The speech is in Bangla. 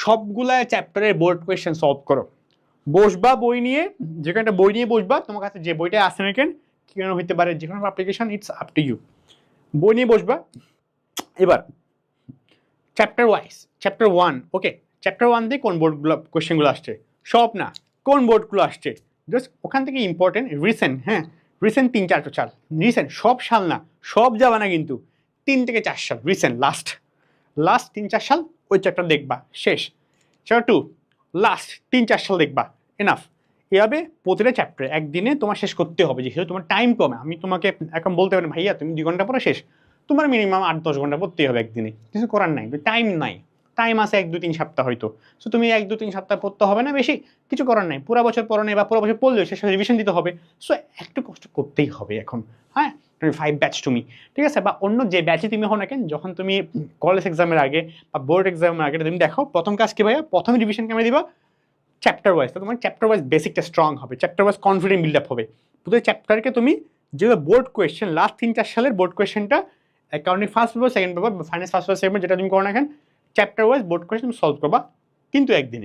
সবগুলা চ্যাপ্টারের বোর্ড কোয়েশ্চেন সলভ করো। বসবা বই নিয়ে, যে কোনো একটা বই নিয়ে বসবা, তোমার কাছে যে বইটা আসে না কেন, কেন হইতে পারে যে কোনো application, it's up to you. বই নিয়ে বসবা। এবার chapter wise, chapter 1, okay, chapter 1 দিয়ে কোন বোর্ডগুলো কোয়েশ্চেনগুলো আসছে, সব না, কোন বোর্ডগুলো আসছে, জাস্ট ওখান থেকে ইম্পর্টেন্ট রিসেন্ট, হ্যাঁ রিসেন্ট 3-4 সাল, রিসেন্ট, সব সাল না, সব যাবা না কিন্তু, 3 থেকে 4 সাল রিসেন্ট, লাস্ট 3-4 সাল ওই চ্যাপ্টার দেখবা, শেষ। চ্যাপ্টার 2 লাস্ট 3-4 সাল দেখবা, এনাফ। এভাবে প্রতিটা চ্যাপ্টার একদিনে তোমার শেষ করতে হবে, যেহেতু তোমার টাইম কমে। আমি তোমাকে এখন বলতে পারি ভাইয়া তুমি 2 ঘন্টা পরে শেষ, তোমার মিনিমাম 8-10 ঘন্টা পড়তেই হবে একদিনে, কিছু করার নাই, টাইম নাই, টাইম আছে 1-2-3 সপ্তাহ হয়তো। সো তুমি 1-2-3 সপ্তাহ পড়তে হবে না বেশি, কিছু করার নাই, পুরো বছর পড়ো নাই বা পুরো বছর পড়লেও শেষে রিভিশন দিতে হবে। সো একটু কষ্ট করতেই হবে এখন, হ্যাঁ। 5 ব্যাচ তুমি, ঠিক আছে, বা অন্য যে ব্যাচে তুমি হও না কেন, যখন তুমি কলেজ এক্সামের আগে বা বোর্ড এক্সামের আগে তুমি দেখো প্রথম কাজ কি ভাইয়া, প্রথম রিভিশন কেমন দিবা, চ্যাপ্টার ওয়াইজ। তো তোমার চ্যাপ্টার ওয়াইজ বেসিকটা স্ট্রং হবে, chapter wise confident build up হবে। প্রতি চ্যাপ্টারকে তুমি যে বোর্ড কোয়েশ্চেন লাস্ট 3-4 সালের বোর্ড কোয়েশ্চেনটা, accounting first paper, second paper, finance first paper, second, যেটা তুমি করো না কেন, চ্যাপ্টার ওয়াইজ বোর্ড কোয়েশ্চেন তুমি সলভ করবা, কিন্তু একদিনে।